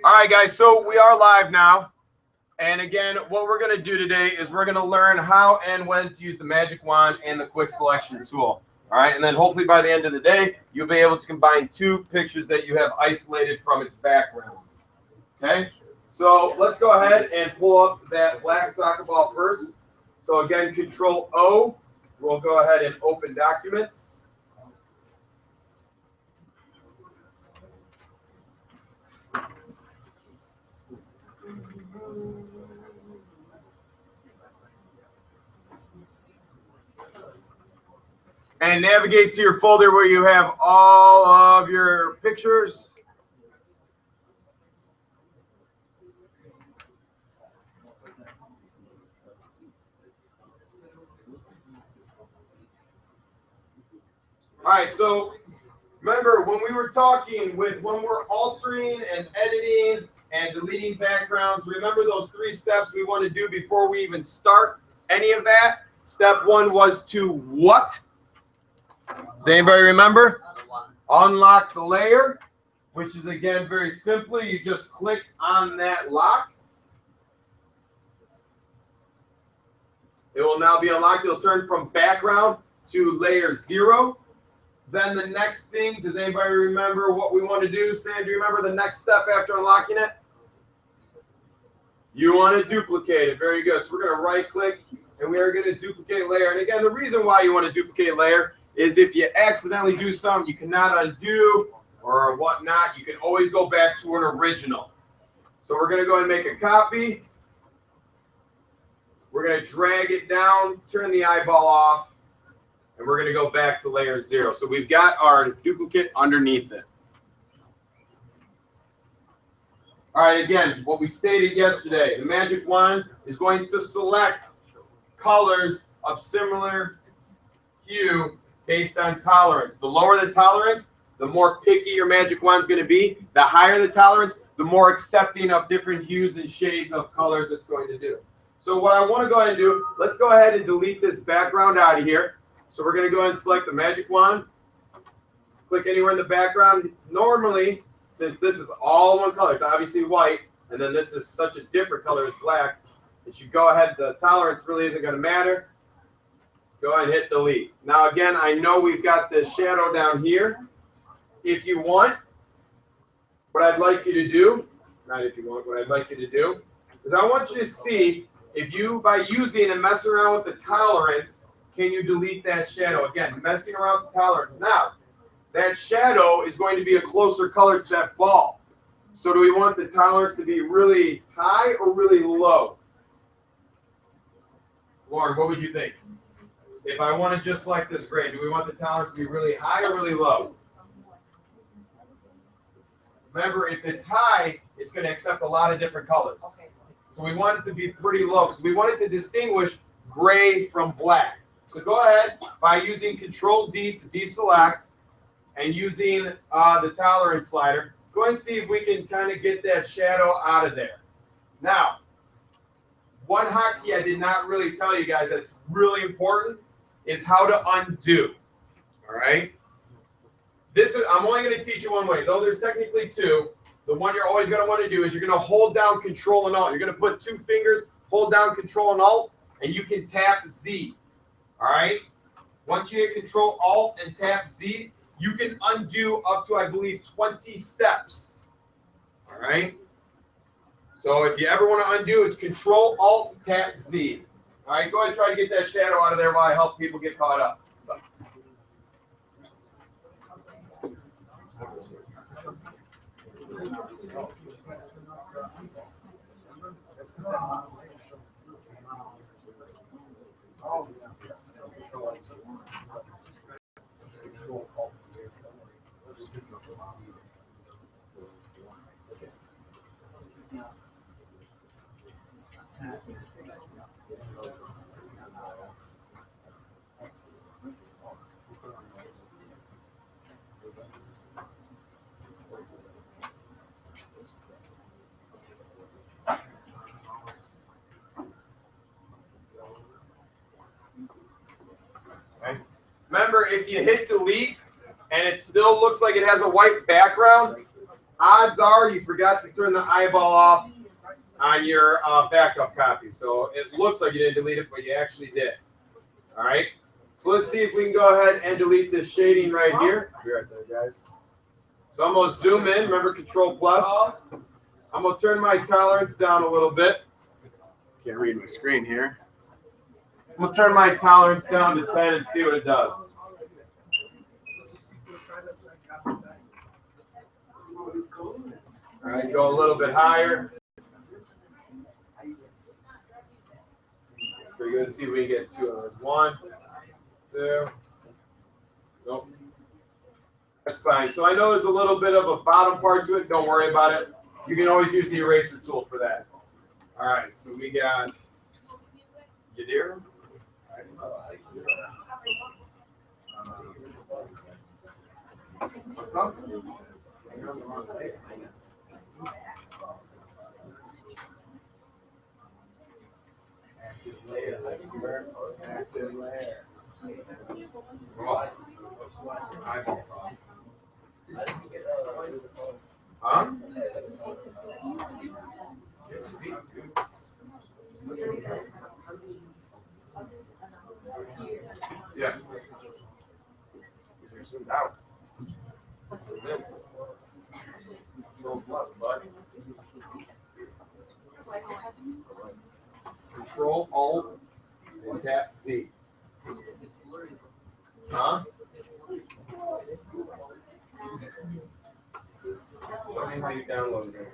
All right, guys, so we are live now. And again, what we're going to do today is we're going to learn how and when to use the magic wand and the quick selection tool. All right, and then hopefully by the end of the day, you'll be able to combine two pictures that you have isolated from its background. Okay, so let's go ahead and pull up that black soccer ball first. So again, Control O, we'll go ahead and open documents. And navigate to your folder where you have all of your pictures. All right, so remember when we were talking when we're altering and editing and deleting backgrounds, remember those 3 steps we want to do before we even start any of that? Step 1 was to what? Does anybody remember? Unlock the layer, which is again very simply, you just click on that lock. It will now be unlocked. It'll turn from background to layer 0. Then the next thing, does anybody remember what we want to do? Sam, do you remember the next step after unlocking it? You want to duplicate it. Very good. So we're going to right click and we are going to duplicate layer. And again, the reason why you want to duplicate layer is if you accidentally do something you cannot undo or whatnot, you can always go back to an original. So we're going to go and make a copy. We're going to drag it down, turn the eyeball off, and we're going to go back to layer 0. So we've got our duplicate underneath it. All right, again, what we stated yesterday, the magic wand is going to select colors of similar hue based on tolerance. The lower the tolerance, the more picky your magic wand is going to be. The higher the tolerance, the more accepting of different hues and shades of colors it's going to do. So what I want to go ahead and do, let's go ahead and delete this background out of here. So we're going to go ahead and select the magic wand. Click anywhere in the background. Normally, since this is all one color, it's obviously white, and then this is such a different color as black, that you go ahead, the tolerance really isn't going to matter. Go ahead and hit delete. Now again, I know we've got this shadow down here. If you want, what I'd like you to do, not if you want, what I'd like you to do, is I want you to see if you, by using and messing around with the tolerance, can you delete that shadow? Again, messing around with the tolerance. Now, that shadow is going to be a closer color to that ball. So do we want the tolerance to be really high or really low? Lauren, what would you think? If I want to just select this gray, do we want the tolerance to be really high or really low? Remember, if it's high, it's going to accept a lot of different colors. Okay. So we want it to be pretty low because we want it to distinguish gray from black. So go ahead by using Control D to deselect and using the tolerance slider. Go ahead and see if we can kind of get that shadow out of there. Now, one hotkey I did not really tell you guys that's really important is how to undo. All right. I'm only going to teach you one way, though there's technically 2. The one you're always going to want to do is you're going to hold down Control and Alt. You're going to put 2 fingers, hold down Control and Alt, and you can tap Z. All right. Once you hit Control Alt and tap Z, you can undo up to, I believe, 20 steps. All right. So if you ever want to undo, it's Control Alt tap Z. All right, go ahead and try to get that shadow out of there while I help people get caught up. Remember, if you hit delete and it still looks like it has a white background, odds are you forgot to turn the eyeball off on your backup copy. So it looks like you didn't delete it, but you actually did. All right. So let's see if we can go ahead and delete this shading right here. Be right there, guys. So I'm going to zoom in. Remember, Control plus. I'm going to turn my tolerance down a little bit. Can't read my screen here. I'm going to turn my tolerance down to 10 and see what it does. All right, go a little bit higher. We're going to see if we can get 200. 1, 2. Nope. That's fine. So I know there's a little bit of a bottom part to it. Don't worry about it. You can always use the eraser tool for that. All right, so we got Yadir. What's up? Active layer. Active layer. Oh. Eyeballs off. Huh? Yeah. You're zoomed out. Control plus, bud. Control Alt and tap Z. Huh? Show me how you download it.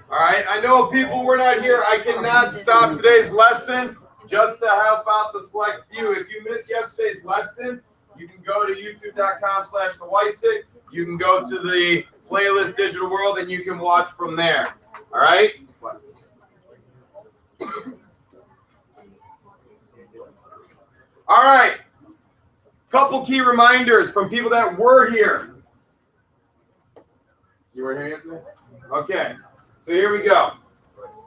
All right, I know people were not here. I cannot stop today's lesson just to help out the select few. If you missed yesterday's lesson, you can go to youtube.com/theweissig. You can go to the playlist Digital World and you can watch from there. All right? All right. Couple key reminders from people that were here. You were here yesterday? Okay. So here we go.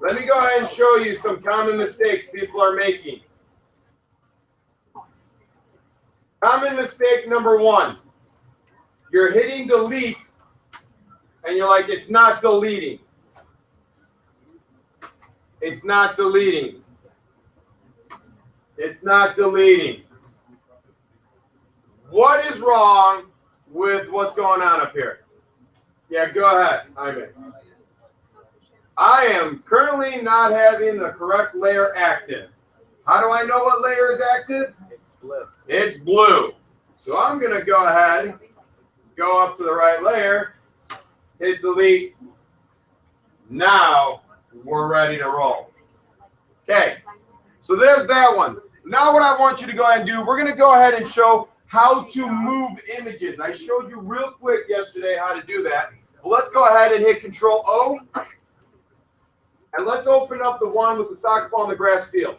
Let me go ahead and show you some common mistakes people are making. Common mistake number 1. You're hitting delete and you're like, it's not deleting. It's not deleting. It's not deleting. What is wrong with what's going on up here? Yeah, go ahead. I am currently not having the correct layer active. How do I know what layer is active? It's blue. It's blue. So I'm going to go ahead, go up to the right layer, hit delete. Now we're ready to roll. Okay, so there's that one. Now what I want you to go ahead and do, we're going to go ahead and show how to move images. I showed you real quick yesterday how to do that. Well, let's go ahead and hit Control O. And let's open up the one with the soccer ball in the grass field.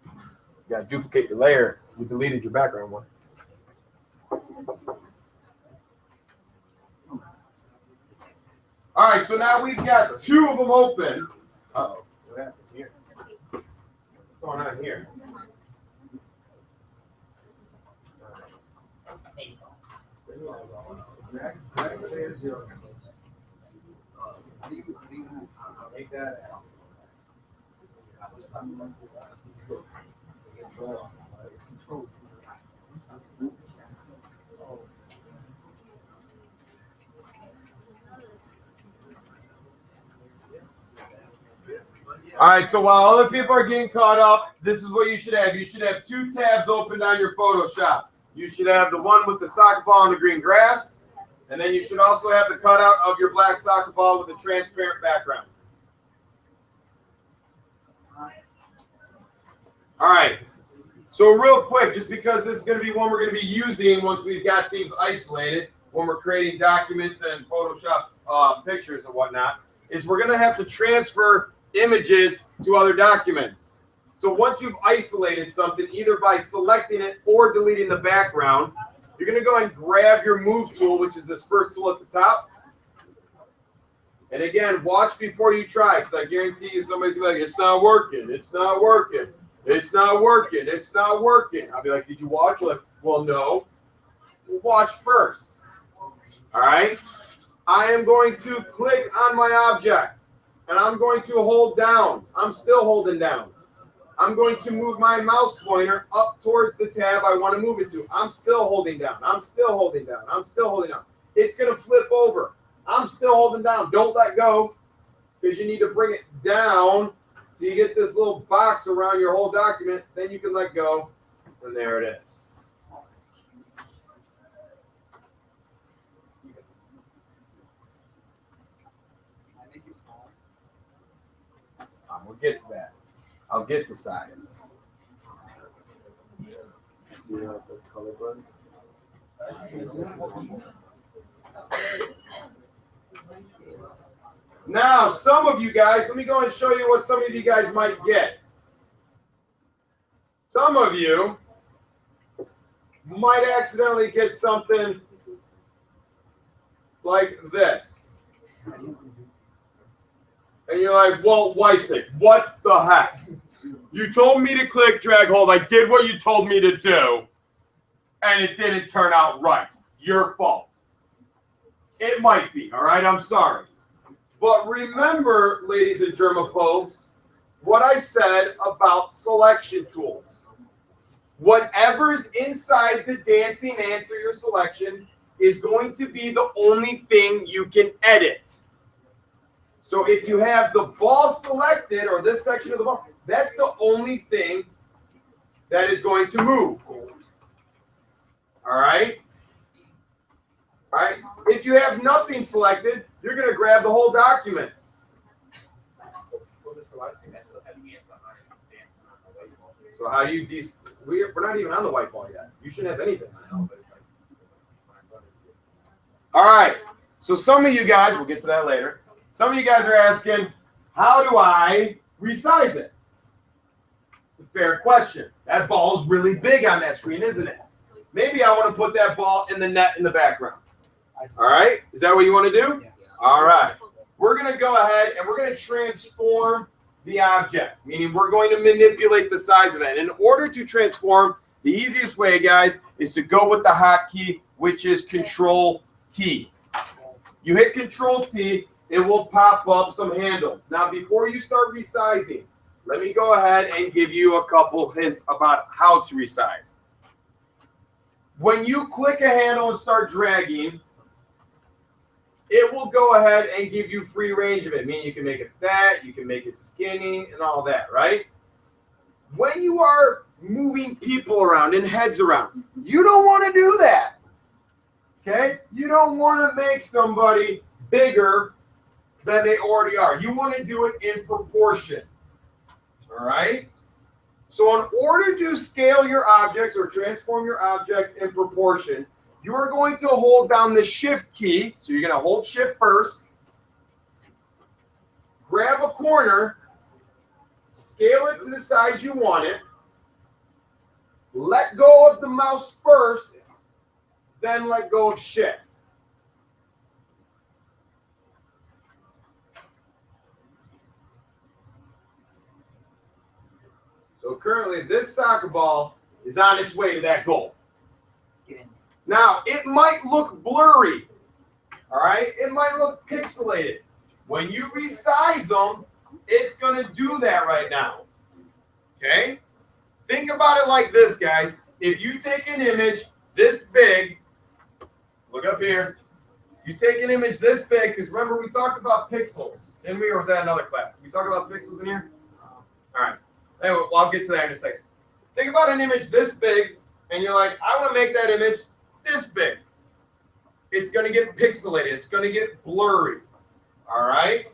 You got to duplicate your layer. You deleted your background one. All right, so now we've got 2 of them open. Uh-oh, what happened here? What's going on here? Take that out. All right, so while other people are getting caught up, this is what you should have. You should have 2 tabs opened on your Photoshop. You should have the one with the soccer ball and the green grass, and then you should also have the cutout of your black soccer ball with a transparent background. All right, so real quick, just because this is going to be one we're going to be using once we've got things isolated, when we're creating documents and Photoshop pictures and whatnot, is we're going to have to transfer images to other documents. So once you've isolated something, either by selecting it or deleting the background, you're going to go and grab your Move tool, which is this first tool at the top. And again, watch before you try, because I guarantee you somebody's going to be like, it's not working, it's not working, it's not working, it's not working. I'll be like, did you watch? Like, well, no. Well, watch first. All right? I am going to click on my object, and I'm going to hold down. I'm still holding down. I'm going to move my mouse pointer up towards the tab I want to move it to. I'm still holding down. I'm still holding down. I'm still holding down. It's going to flip over. I'm still holding down. Don't let go, because you need to bring it down so you get this little box around your whole document. Then you can let go, and there it is. We'll get to that. I'll get the size. See how it says color blend? Now, some of you guys, let me go and show you what some of you guys might get. Some of you might accidentally get something like this. And you're like, well, Weissig, what the heck? You told me to click, drag, hold. I did what you told me to do, and it didn't turn out right. Your fault. It might be, all right? I'm sorry. But remember, ladies and germaphobes, what I said about selection tools. Whatever's inside the dancing answer your selection is going to be the only thing you can edit. So if you have the ball selected, or this section of the ball, that's the only thing that is going to move. All right? All right? If you have nothing selected, you're going to grab the whole document. So how do you we're not even on the white ball yet. You shouldn't have anything. All right. So some of you guys, we'll get to that later. Some of you guys are asking, how do I resize it? It's a fair question. That ball is really big on that screen, isn't it? Maybe I want to put that ball in the net in the background. All right? Is that what you want to do? Yes. All right. We're going to go ahead and we're going to transform the object, meaning we're going to manipulate the size of it. In order to transform, the easiest way, guys, is to go with the hotkey, which is Control-T. You hit Control-T, it will pop up some handles. Now, before you start resizing, let me go ahead and give you a couple hints about how to resize. When you click a handle and start dragging, it will go ahead and give you free range of it, meaning you can make it fat, you can make it skinny, and all that, right? When you are moving people around and heads around, you don't want to do that, okay? You don't want to make somebody bigger than they already are. You want to do it in proportion, all right? So in order to scale your objects or transform your objects in proportion, you are going to hold down the Shift key. So you're going to hold Shift first, grab a corner, scale it to the size you want it, let go of the mouse first, then let go of Shift. So currently, this soccer ball is on its way to that goal. Now, it might look blurry, all right? It might look pixelated. When you resize them, it's going to do that right now, okay? Think about it like this, guys. If you take an image this big, look up here. You take an image this big, because remember we talked about pixels, didn't we? Or was that another class? Did we talk about the pixels in here? All right. Anyway, well, I'll get to that in a second. Think about an image this big, and you're like, I want to make that image this big. It's going to get pixelated. It's going to get blurry. All right?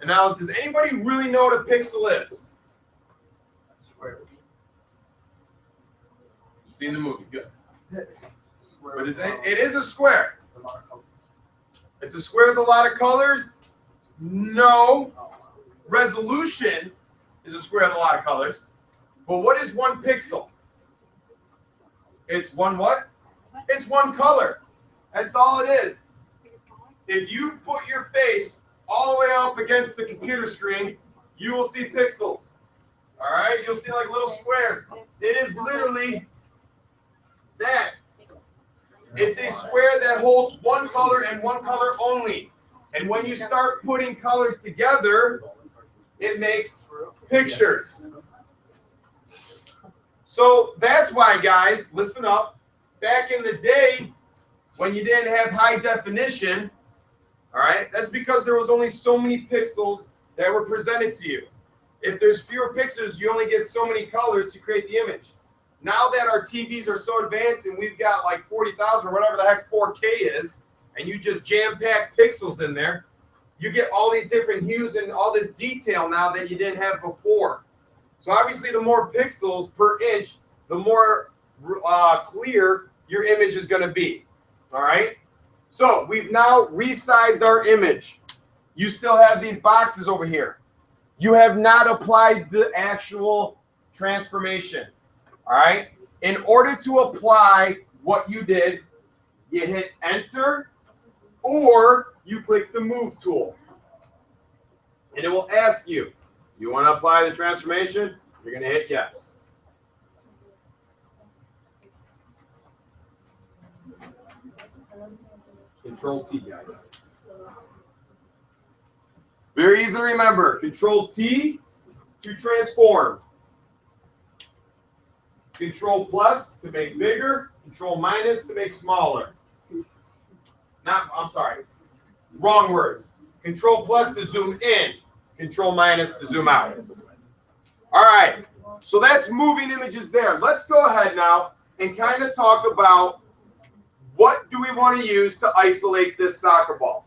And now, does anybody really know what a pixel is? You've seen the movie. Good. But it is a square. It's a square with a lot of colors. No. Resolution is a square with a lot of colors. But what is 1 pixel? It's one what? It's 1 color. That's all it is. If you put your face all the way up against the computer screen, you will see pixels. All right? You'll see like little squares. It is literally that. It's a square that holds 1 color and 1 color only. And when you start putting colors together, it makes pictures. So that's why, guys, listen up. Back in the day, when you didn't have high definition, all right, that's because there was only so many pixels that were presented to you. If there's fewer pixels, you only get so many colors to create the image. Now that our TVs are so advanced and we've got like 40,000 or whatever the heck 4K is, and you just jam-pack pixels in there, you get all these different hues and all this detail now that you didn't have before. So obviously the more pixels per inch, the more clear your image is going to be. All right? So we've now resized our image. You still have these boxes over here. You have not applied the actual transformation. All right? In order to apply what you did, you hit enter or you click the move tool. And it will ask you, you want to apply the transformation? You're going to hit yes. Control T, guys. Very easy to remember. Control T to transform. Control plus to make bigger. Control minus to make smaller. I'm sorry. Wrong words. Control plus to zoom in. Control minus to zoom out. All right. So that's moving images there. Let's go ahead now and kind of talk about what do we want to use to isolate this soccer ball.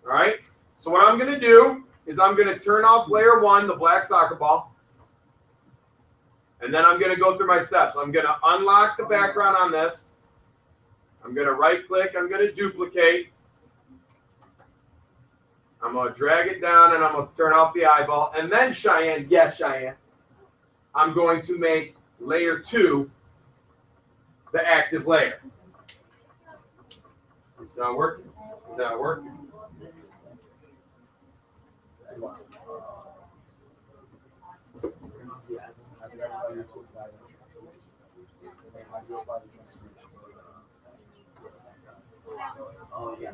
All right. So what I'm going to do is I'm going to turn off layer 1, the black soccer ball. And then I'm going to go through my steps. I'm going to unlock the background on this. I'm going to right click. I'm going to duplicate. I'm going to drag it down and I'm going to turn off the eyeball. And then Cheyenne, yes, Cheyenne, I'm going to make layer 2 the active layer. It's not working. It's not working. Oh, yeah.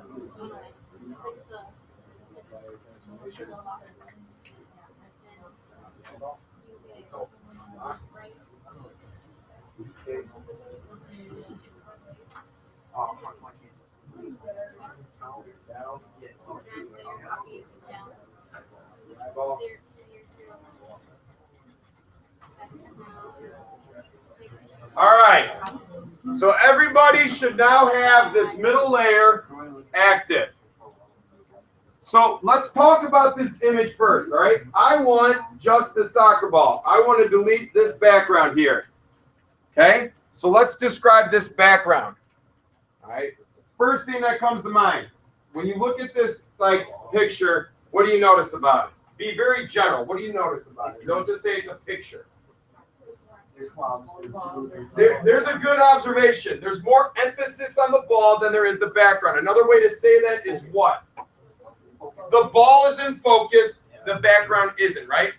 All right. So everybody should now have this middle layer active. So let's talk about this image first, all right? I want just the soccer ball. I want to delete this background here, okay? So let's describe this background, all right? First thing that comes to mind, when you look at this like picture, what do you notice about it? Be very general. What do you notice about it? Don't just say it's a picture. There's a good observation. There's more emphasis on the ball than there is the background. Another way to say that is what? The ball is in focus, the background isn't, right?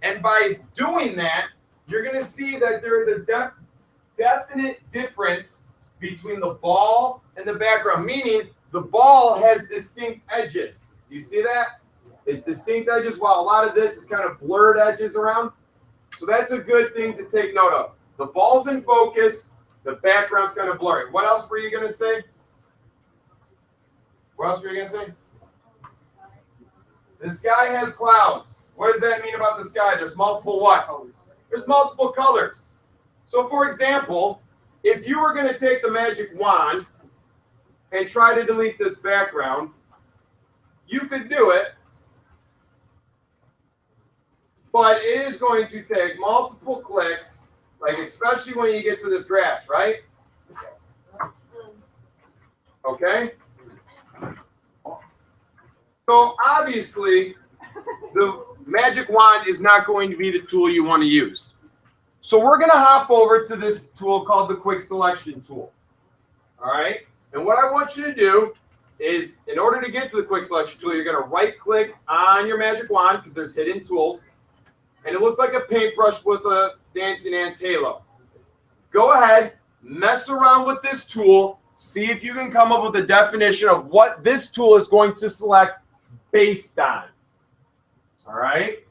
And by doing that, you're going to see that there is a definite difference between the ball and the background, meaning the ball has distinct edges. Do you see that? It's distinct edges, while a lot of this is kind of blurred edges around. So that's a good thing to take note of. The ball's in focus, the background's kind of blurry. What else were you going to say? What else were you going to say? The sky has clouds. What does that mean about the sky? There's multiple what? There's multiple colors. So for example, if you were going to take the magic wand and try to delete this background, you could do it, but it is going to take multiple clicks, like especially when you get to this grass, right? Okay? So obviously, the magic wand is not going to be the tool you want to use. So we're going to hop over to this tool called the quick selection tool. All right. And what I want you to do is, in order to get to the quick selection tool, you're going to right click on your magic wand because there's hidden tools. And it looks like a paintbrush with a Dancing Ants halo. Go ahead, mess around with this tool, see if you can come up with a definition of what this tool is going to select based on. All right.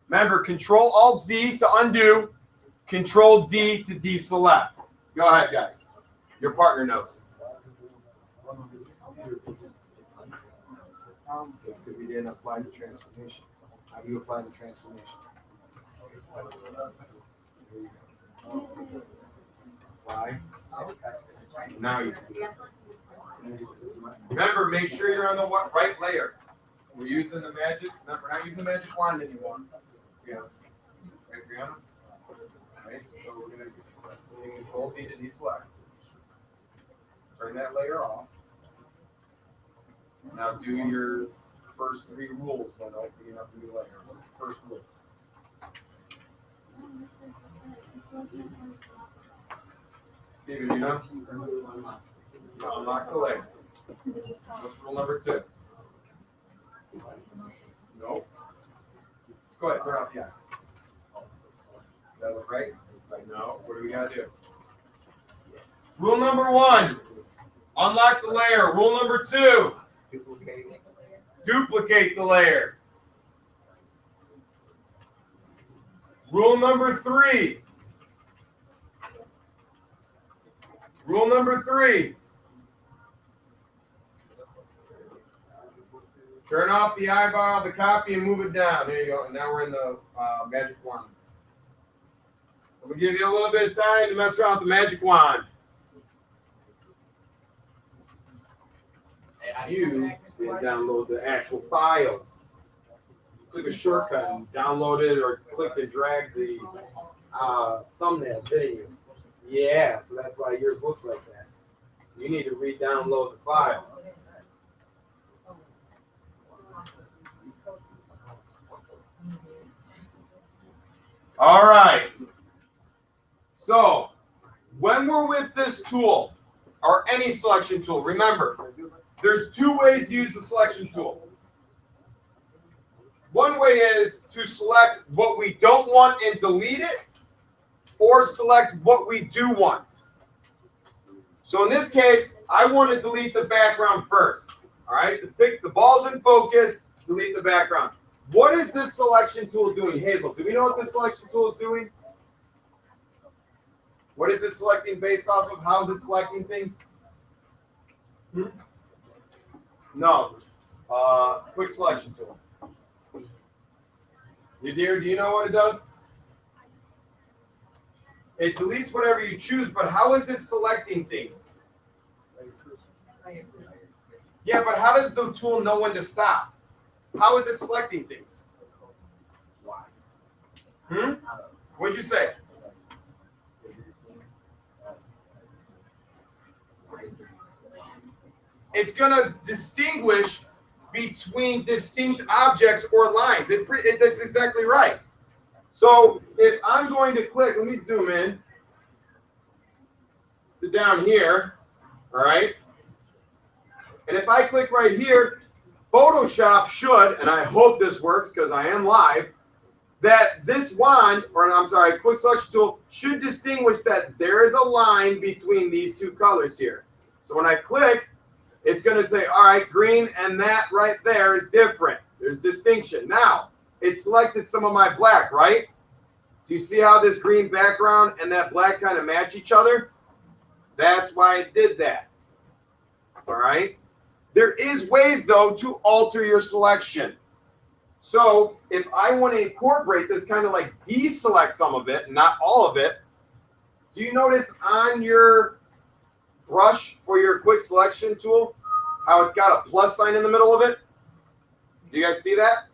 Remember, Control-Alt-Z to undo, Control-D to deselect. Go ahead, guys. Your partner knows. It's because he didn't apply the transformation. How do you apply the transformation? Why? Now you can. Remember, make sure you're on the right layer. We're using the magic. No, we're not using the magic wand anymore. Yeah. Right, Brianna? All right. So we're gonna Control D to deselect. Turn that layer off. Now do your first 3 rules when opening up a new layer. What's the first rule? Steven, you know? Unlock the layer. What's rule number 2? Nope. Go ahead, turn off the eye. Does that look right? No. What do we gotta do? Rule number 1, unlock the layer. Rule number 2, duplicate the layer. Rule number 3. Rule number 3. Turn off the eyeball of the copy and move it down. There you go. And now we're in the magic wand. So we'll give you a little bit of time to mess around with the magic wand. You didn't download the actual files. Took a shortcut and downloaded or clicked and dragged the thumbnail, didn't you? Yeah, so that's why yours looks like that. So you need to re-download the file. All right. So when we're with this tool, or any selection tool, remember, there's 2 ways to use the selection tool. One way is to select what we don't want and delete it, or select what we do want. So in this case, I want to delete the background first. All right, to pick the balls in focus, delete the background. What is this selection tool doing? Hazel, do we know what this selection tool is doing? What is it selecting based off of? How is it selecting things? No. Quick selection tool. Do you know what it does? It deletes whatever you choose, but how is it selecting things? Yeah, but how does the tool know when to stop? How is it selecting things? What'd you say? It's going to distinguish between distinct objects or lines. That's exactly right. So if I'm going to click, let me zoom in to down here, all right? And if I click right here, Photoshop should, and I hope this works because I am live, that this wand, or I'm sorry, quick selection tool, should distinguish that there is a line between these 2 colors here. So when I click, it's going to say, all right, green and that right there is different. There's distinction. Now, it selected some of my black, right? Do you see how this green background and that black kind of match each other? That's why it did that. All right? There is ways, though, to alter your selection. So if I want to incorporate this, kind of like deselect some of it, not all of it, do you notice on your brush for your quick selection tool how it's got a plus sign in the middle of it? Do you guys see that?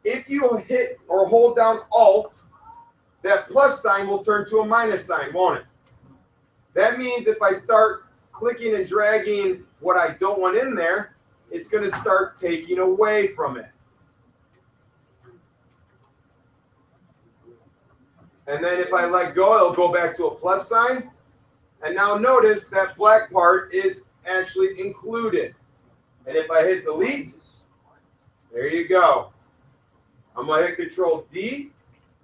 If you hit or hold down Alt, that plus sign will turn to a minus sign, won't it? That means if I start clicking and dragging what I don't want in there, it's going to start taking away from it. And then if I let go, it'll go back to a plus sign. And now notice that black part is actually included. And if I hit delete, there you go. I'm going to hit Control D.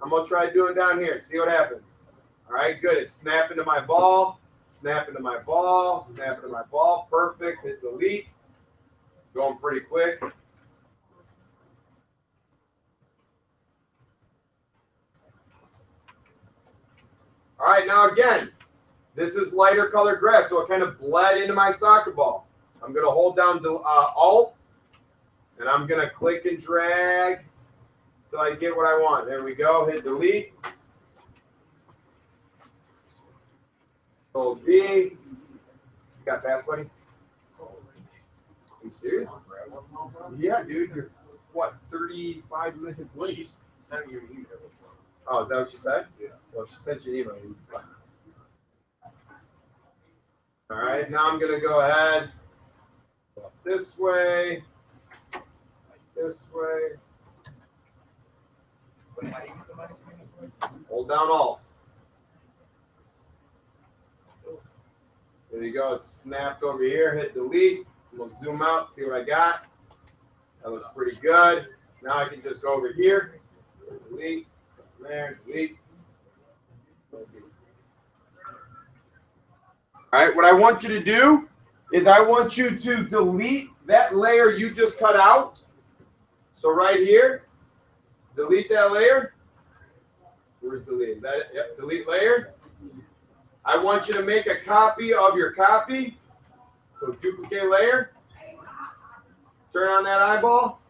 I'm going to try doing down here. See what happens. All right, good. It's snapping to my ball. Snapping to my ball. Snapping to my ball. Perfect. Hit delete. Going pretty quick. All right, now again, this is lighter colored grass, so it kind of bled into my soccer ball. I'm going to hold down Alt, and I'm going to click and drag until I get what I want. There we go. Hit delete. Hold B. You got fast, buddy? Are you serious? Yeah, dude. You're, what, 35 minutes late? She's sending you an email. Oh, is that what she said? Yeah. Well, she sent you an email. All right, now I'm going to go ahead this way, hold down Alt. There you go, it's snapped over here, hit delete. We'll zoom out, see what I got. That looks pretty good. Now I can just go over here, delete, there, delete. All right, what I want you to do is I want you to delete that layer you just cut out. So right here, delete that layer. Where's delete? Is that it? Yep, delete layer. I want you to make a copy of your copy. So duplicate layer. Turn on that eyeball.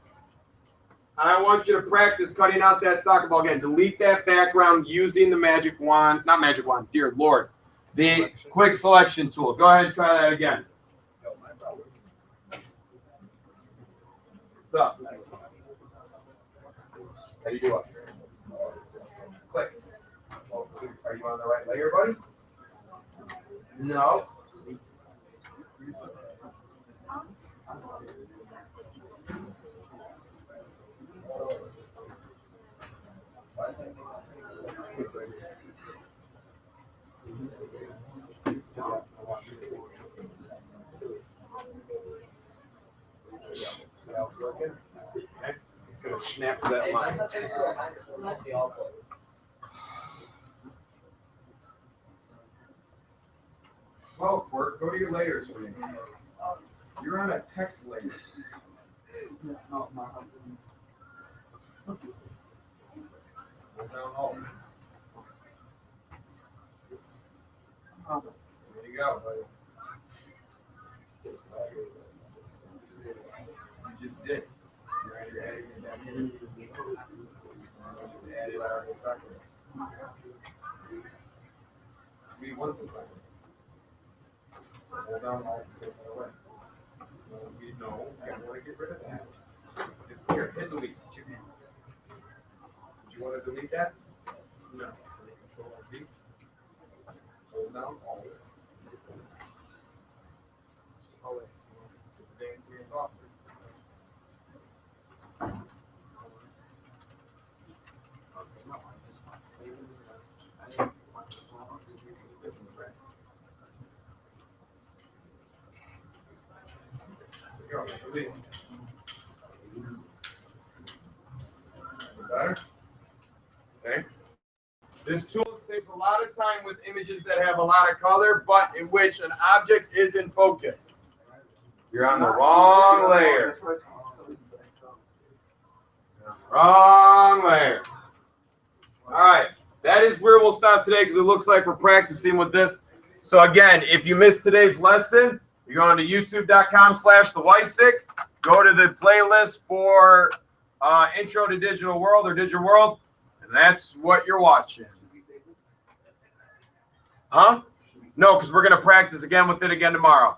And I want you to practice cutting out that soccer ball again. Delete that background using the magic wand. Not magic wand, dear Lord. The quick selection tool. Go ahead and try that again. What's up? How you doing? Click. Oh, are you on the right layer, buddy? No. Working. Okay. It's going to snap to that line. Well, Quirk, go to your layers for me. You're on a text layer. Hold down Alt. There you go, buddy. You just did. You're adding it down here. You just added on the sucker. We want the sucker. So hold down Alt and take it away. We know we want to get rid of that. Here, hit delete. Do you want to delete that? No. Control Z. Hold down Alt. Oh wait. The dance screen's off. Better? Okay. This tool saves a lot of time with images that have a lot of color, but in which an object is in focus. You're on the wrong layer. Wrong layer. All right. That is where we'll stop today because it looks like we're practicing with this. So again, if you missed today's lesson, you're going to youtube.com/theweisick. Go to the playlist for Intro to Digital World or Digital World, and that's what you're watching. Huh? No, because we're going to practice again with it again tomorrow.